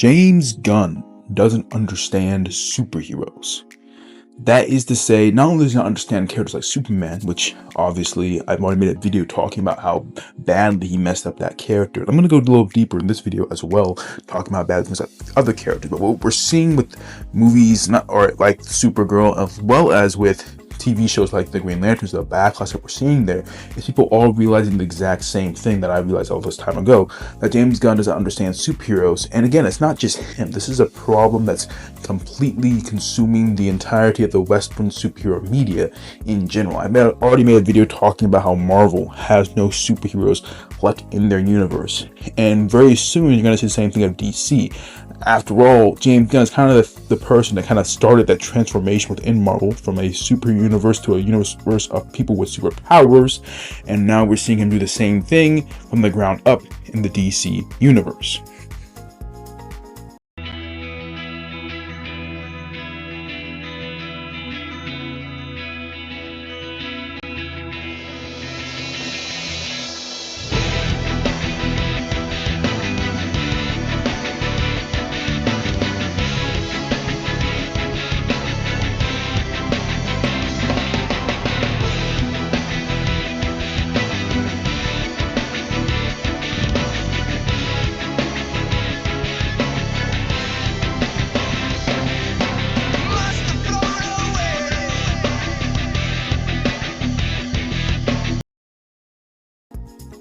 James Gunn doesn't understand superheroes. That is to say, not only does he not understand characters like Superman, which obviously I've already made a video talking about how badly he messed up that character. I'm going to go a little deeper in this video as well, talking about bad things like other characters. But what we're seeing with movies, like Supergirl, as well as with TV shows like the Green Lanterns, the backlash that we're seeing there, is people all realizing the exact same thing that I realized all this time ago, that James Gunn doesn't understand superheroes. And again, it's not just him. This is a problem that's completely consuming the entirety of the Western superhero media in general. I already made a video talking about how Marvel has no superheroes left in their universe. And very soon you're going to see the same thing of DC. After all, James Gunn is kind of the person that kind of started that transformation within Marvel from a super universe to a universe of people with superpowers, and now we're seeing him do the same thing from the ground up in the DC universe.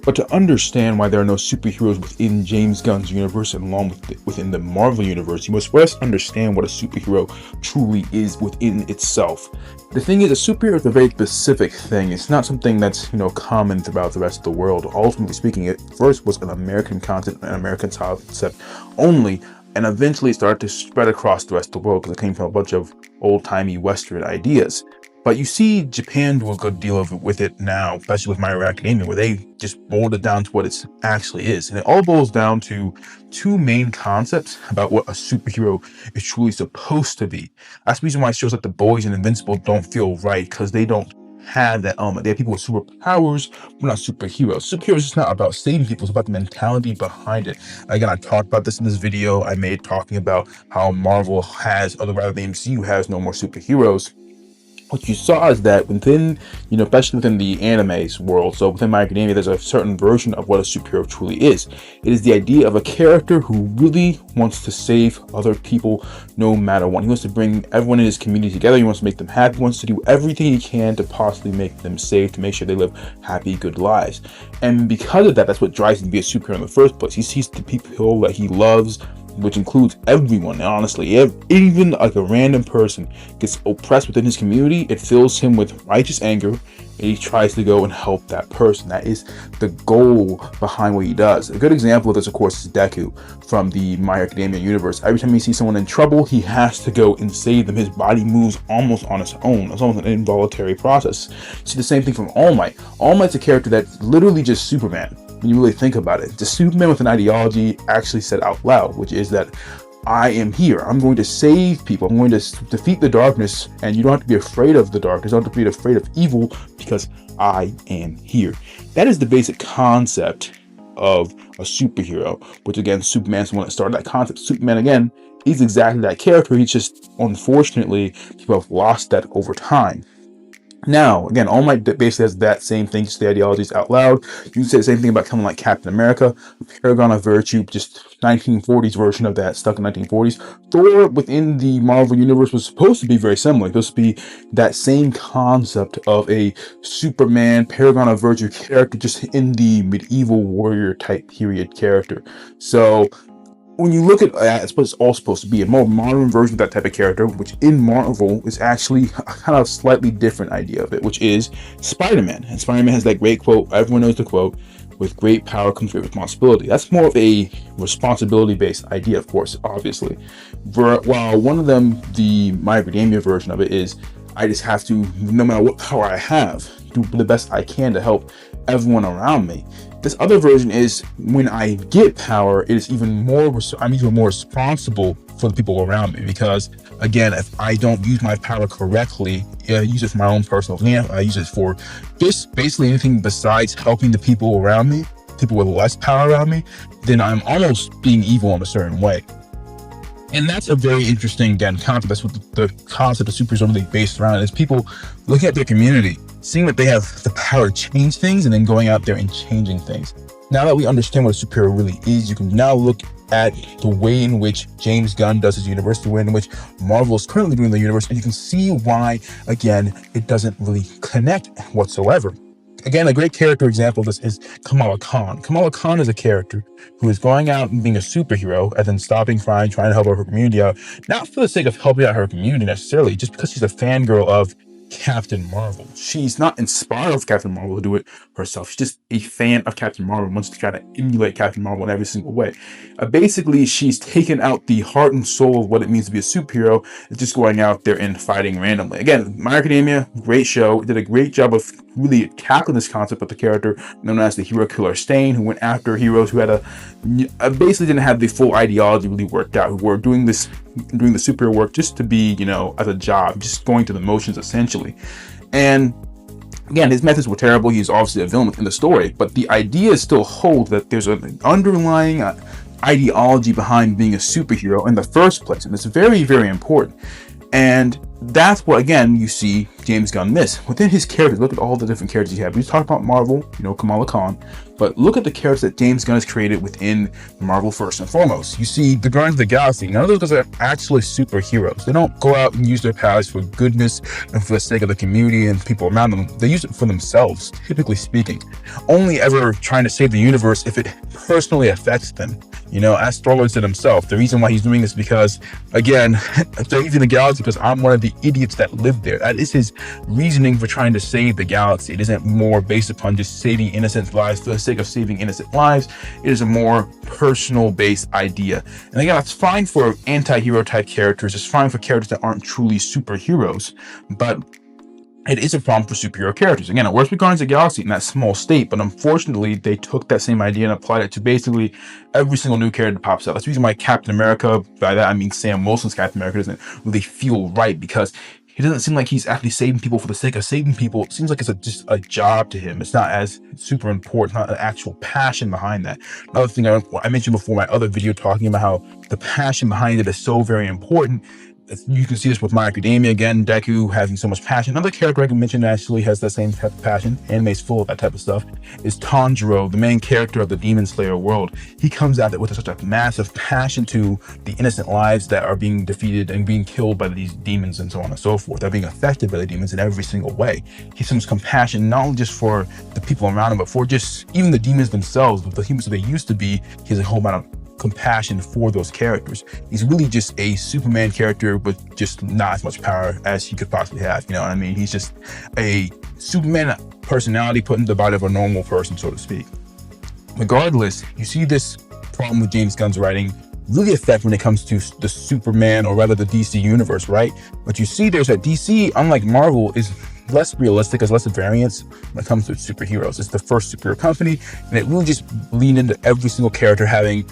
But to understand why there are no superheroes within James Gunn's universe and along within the Marvel universe, you must first understand what a superhero truly is within itself. The thing is, a superhero is a very specific thing. It's not something that's, common throughout the rest of the world. Ultimately speaking, it first was an American concept, an American concept only, and eventually it started to spread across the rest of the world because it came from a bunch of old-timey Western ideas. But you see Japan do a good deal of it with it now, especially with My Hero Academia, where they just boiled it down to what it actually is. And it all boils down to two main concepts about what a superhero is truly supposed to be. That's the reason why shows like The Boys and Invincible don't feel right, because they don't have that element. They have people with superpowers, but not superheroes. Superheroes is not about saving people, it's about the mentality behind it. Again, I talked about this in this video I made talking about how Marvel has, or rather the MCU has, no more superheroes. What you saw is that within, especially within the anime's world, so within My Hero Academia, there's a certain version of what a superhero truly is. It is the idea of a character who really wants to save other people no matter what. He wants to bring everyone in his community together. He wants to make them happy. He wants to do everything he can to possibly make them safe, to make sure they live happy, good lives. And because of that, that's what drives him to be a superhero in the first place. He sees the people that he loves, which includes everyone. And honestly, even like a random person gets oppressed within his community, it fills him with righteous anger, and he tries to go and help that person. That is the goal behind what he does. A good example of this, of course, is Deku from the My Hero Academia universe. Every time he sees someone in trouble, he has to go and save them. His body moves almost on its own. It's almost an involuntary process. See the same thing from All Might. All Might's a character that's literally just Superman. When you really think about it, the Superman with an ideology actually said out loud, which is that I am here. I'm going to save people. I'm going to defeat the darkness, and you don't have to be afraid of the darkness. You don't have to be afraid of evil because I am here. That is the basic concept of a superhero, which again, Superman's the one that started that concept. Superman, again, is exactly that character. He's just, unfortunately, people have lost that over time. Now, again, All Might basically has that same thing, just the ideologies out loud. You can say the same thing about someone like Captain America, Paragon of Virtue, just 1940s version of that, stuck in 1940s. Thor within the Marvel Universe was supposed to be very similar. It was supposed to be that same concept of a Superman, Paragon of Virtue character, just in the medieval warrior type period character. So when you look at it's what it's all supposed to be, a more modern version of that type of character, which in Marvel is actually a kind of slightly different idea of it, which is Spider-Man. And Spider-Man has that great quote, everyone knows the quote, with great power comes great responsibility. That's more of a responsibility-based idea, of course, obviously. While one of them, the My Hero Academia version of it, is I just have to, no matter what power I have, do the best I can to help everyone around me. This other version is when I get power, it is I'm even more responsible for the people around me, because again, if I don't use my power correctly, I use it for my own personal gain, I use it for just basically anything besides helping the people around me, people with less power around me, then I'm almost being evil in a certain way. And that's a very interesting, again, concept. That's what the concept of superheroes are really based around, is people looking at their community, seeing that they have the power to change things, and then going out there and changing things. Now that we understand what a superhero really is, you can now look at the way in which James Gunn does his universe, the way in which Marvel is currently doing the universe, and you can see why, again, it doesn't really connect whatsoever. Again, a great character example of this is Kamala Khan. Kamala Khan is a character who is going out and being a superhero and then stopping crime, trying to help her community out, not for the sake of helping out her community necessarily, just because she's a fangirl of Captain Marvel. She's not inspired of Captain Marvel to do it herself. She's just a fan of Captain Marvel and wants to try to emulate Captain Marvel in every single way. Basically, she's taken out the heart and soul of what it means to be a superhero and just going out there and fighting randomly. Again, My Academia, great show, did a great job of really tackling this concept of the character known as the hero killer Stain, who went after heroes who had basically didn't have the full ideology really worked out, who were doing the superhero work just to be, as a job, just going through the motions essentially. And again, his methods were terrible. He's obviously a villain in the story, but the idea still holds that there's an underlying ideology behind being a superhero in the first place, and it's very, very important. And that's what, again, you see James Gunn miss. Within his characters, look at all the different characters he has. We talked about Marvel, Kamala Khan, but look at the characters that James Gunn has created within Marvel first and foremost. You see the Guardians of the Galaxy. None of those guys are actually superheroes. They don't go out and use their powers for goodness and for the sake of the community and people around them. They use it for themselves, typically speaking. Only ever trying to save the universe if it personally affects them. As Star-Lord said himself, the reason why he's doing this because, again, saving the galaxy because I'm one of the idiots that live there. That is his reasoning for trying to save the galaxy. It isn't more based upon just saving innocent lives for the sake of saving innocent lives. It is a more personal-based idea. And again, that's fine for anti-hero type characters. It's fine for characters that aren't truly superheroes. But it is a problem for superhero characters. Again, it works with Guardians of the Galaxy in that small state, but unfortunately, they took that same idea and applied it to basically every single new character that pops out. That's the reason why Captain America, by that I mean Sam Wilson's Captain America, doesn't really feel right, because he doesn't seem like he's actually saving people for the sake of saving people. It seems like it's just a job to him. It's not as super important, not an actual passion behind that. Another thing I mentioned before, my other video, talking about how the passion behind it is so very important. You can see this with My Academia, again, Deku having so much passion. Another character I can mention that actually has that same type of passion, anime's full of that type of stuff, is Tanjiro, the main character of the Demon Slayer world. He comes out with such a massive passion to the innocent lives that are being defeated and being killed by these demons and so on and so forth. They're being affected by the demons in every single way. He shows compassion not only just for the people around him, but for just even the demons themselves, the humans that they used to be. He has a whole amount of compassion for those characters. He's really just a Superman character with just not as much power as he could possibly have. You know what I mean? He's just a Superman personality put in the body of a normal person, so to speak. Regardless, you see this problem with James Gunn's writing really affect when it comes to the Superman, or rather the DC universe, right? But you see there's that DC, unlike Marvel, is less realistic, has less variance when it comes to superheroes. It's the first superhero company, and it really just leaned into every single character having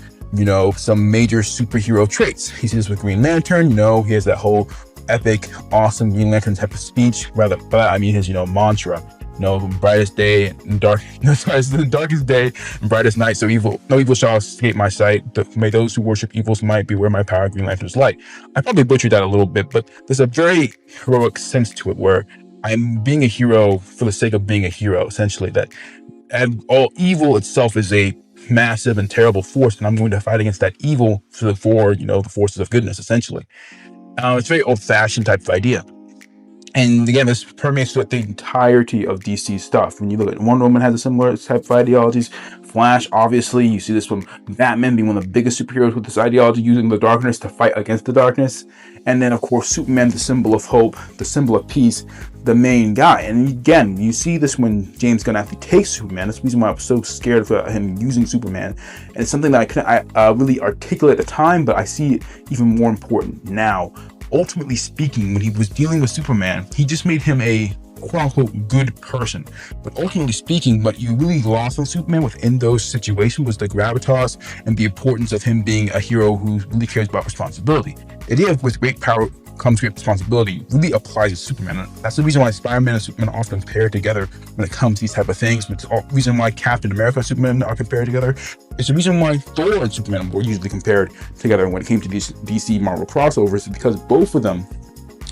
some major superhero traits. He sees this with Green Lantern. He has that whole epic, awesome Green Lantern type of speech. Rather, but I mean his, mantra. Brightest day and the darkest day and brightest night. So no evil shall escape my sight. May those who worship evil's might beware my power. Green Lantern's light. I probably butchered that a little bit, but there's a very heroic sense to it where I'm being a hero for the sake of being a hero. Essentially, that all evil itself is a massive and terrible force, and I'm going to fight against that evil for the forces of goodness, essentially. It's a very old-fashioned type of idea. And again, this permeates throughout the entirety of DC stuff. When you look at Wonder Woman, has a similar type of ideologies. Flash, obviously, you see this from Batman being one of the biggest superheroes with this ideology, using the darkness to fight against the darkness. And then, of course, Superman, the symbol of hope, the symbol of peace, the main guy. And again, you see this when James Gunn actually takes Superman. That's the reason why I was so scared of him using Superman. And it's something that I couldn't really articulate at the time, but I see it even more important now. Ultimately speaking, when he was dealing with Superman, he just made him a quote-unquote good person. But ultimately speaking, what you really lost on Superman within those situations was the gravitas and the importance of him being a hero who really cares about responsibility. The idea of with great power comes great responsibility really applies to Superman. And that's the reason why Spider-Man and Superman are often paired together when it comes to these type of things. It's the reason why Captain America and Superman are compared together. It's the reason why Thor and Superman were usually compared together when it came to these DC Marvel crossovers, because both of them,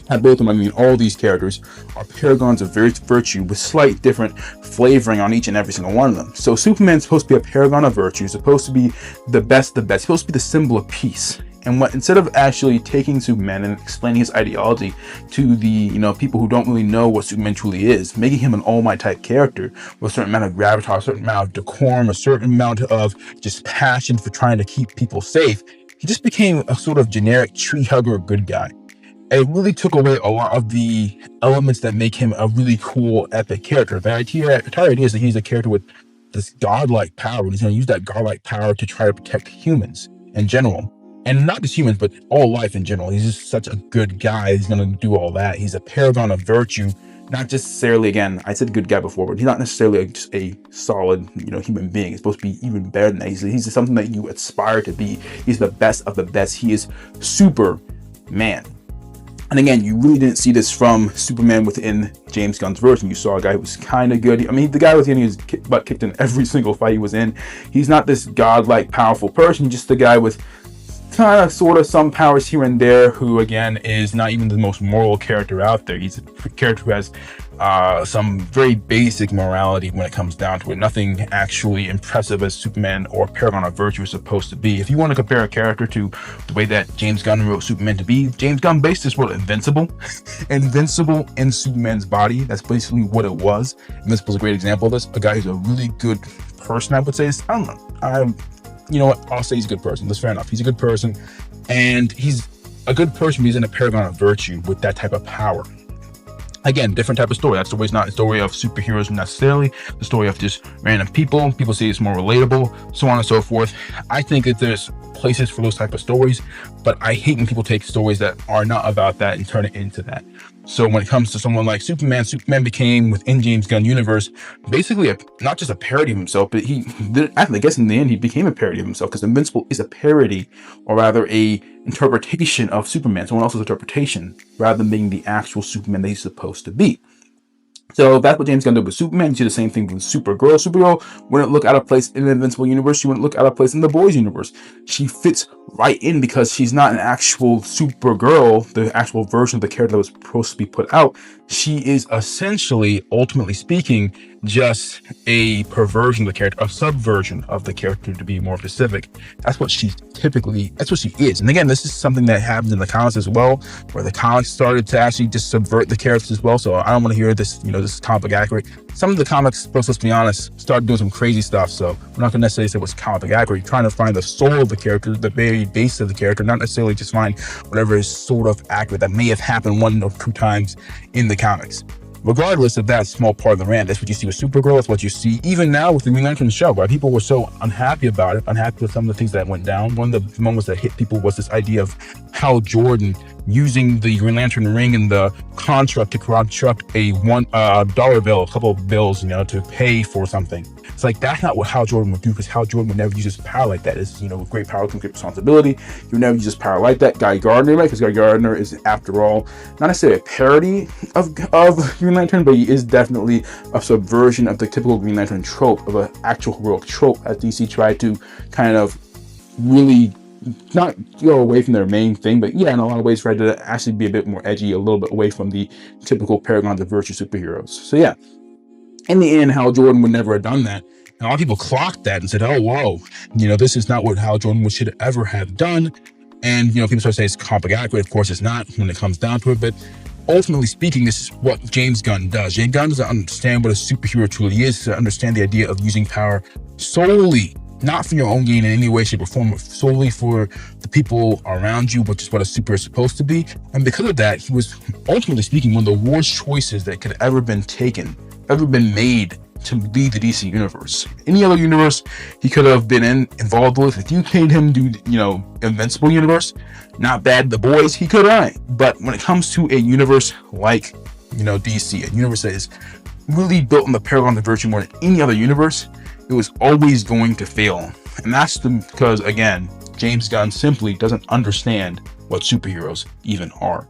I mean all these characters, are paragons of virtue with slight different flavoring on each and every single one of them. So Superman's supposed to be a paragon of virtue, supposed to be the best, supposed to be the symbol of peace. And instead of actually taking Superman and explaining his ideology to the people who don't really know what Superman truly is, making him an All Might type character with a certain amount of gravitas, a certain amount of decorum, a certain amount of just passion for trying to keep people safe, he just became a sort of generic tree hugger good guy. It really took away a lot of the elements that make him a really cool, epic character. The entire idea is that he's a character with this godlike power, and he's going to use that godlike power to try to protect humans in general. And not just humans, but all life in general. He's just such a good guy. He's going to do all that. He's a paragon of virtue. Not necessarily, again, I said good guy before, but he's not necessarily just a solid, human being. He's supposed to be even better than that. He's something that you aspire to be. He's the best of the best. He is Superman. And again, you really didn't see this from Superman within James Gunn's version. You saw a guy who was kind of good. I mean, the guy was getting his butt kicked in every single fight he was in. He's not this godlike, powerful person, just a guy with kind of sort of some powers here and there, who again is not even the most moral character out there. He's a character who has some very basic morality when it comes down to it. Nothing actually impressive as Superman or paragon of virtue is supposed to be. If you want to compare a character to the way that James Gunn wrote Superman to be, James Gunn based this world invincible in Superman's body. That's basically what it was. Invincible's a great example of this. A guy who's a really good person, I would say. I don't know. You know what? I'll say he's a good person. That's fair enough. He's a good person, and he's a good person. He's in a paragon of virtue with that type of power. Again, different type of story. That story is not a story of superheroes necessarily. The story of just random people. People say it's more relatable, so on and so forth. I think that there's places for those type of stories, but I hate when people take stories that are not about that and turn it into that. So when it comes to someone like Superman became, within James Gunn universe, basically not just a parody of himself, but I guess in the end he became a parody of himself, because Invincible is a parody, or rather a interpretation of Superman, someone else's interpretation, rather than being the actual Superman that he's supposed to be. So that's what James Gunn did with Superman. He did the same thing with Supergirl. Supergirl wouldn't look out of place in the Invincible universe. She wouldn't look out of place in the Boys universe. She fits right in because she's not an actual Supergirl, the actual version of the character that was supposed to be put out. She is essentially, ultimately speaking, just a perversion of the character, a subversion of the character, to be more specific. That's what she is. And again, this is something that happens in the comics as well, where the comics started to actually just subvert the characters as well. So I don't want to hear this, this is comic accurate. Some of the comics, let's be honest, started doing some crazy stuff. So we're not going to necessarily say it was comic accurate. You're trying to find the soul of the character, the very base of the character, not necessarily just find whatever is sort of accurate that may have happened 1 or 2 times in the comics. Regardless of that small part of the rant, that's what you see with Supergirl. That's what you see even now with the Green Lantern show, where people were so unhappy about it, unhappy with some of the things that went down. One of the moments that hit people was this idea of Hal Jordan using the Green Lantern ring and the construct to construct a $1 bill, a couple of bills, to pay for something. It's like, that's not what Hal Jordan would do, because Hal Jordan would never use his power like that. It's, with great power comes great responsibility. He would never use his power like that. Guy Gardner, right? Because Guy Gardner is, after all, not necessarily a parody of Green Lantern, but he is definitely a subversion of the typical Green Lantern trope, of an actual heroic trope, as DC tried to kind of really not go away from their main thing, but yeah, in a lot of ways tried to actually be a bit more edgy, a little bit away from the typical paragons of virtue superheroes. So yeah, in the end, Hal Jordan would never have done that. And a lot of people clocked that and said, oh, whoa, this is not what Hal Jordan should ever have done. And, people start saying it's comic accurate. Of course, it's not when it comes down to it. But ultimately speaking, this is what James Gunn does. James Gunn doesn't understand what a superhero truly is, to understand the idea of using power solely, not for your own gain in any way, shape, or form, but solely for the people around you, which is what a super is supposed to be. And because of that, he was, ultimately speaking, one of the worst choices that could ever been made to lead the DC universe. Any other universe he could have been involved with, if you made him do, Invincible universe, not bad. The Boys, he could have. But when it comes to a universe like, DC, a universe that is really built on the paragon of virtue more than any other universe, it was always going to fail. And that's because, again, James Gunn simply doesn't understand what superheroes even are.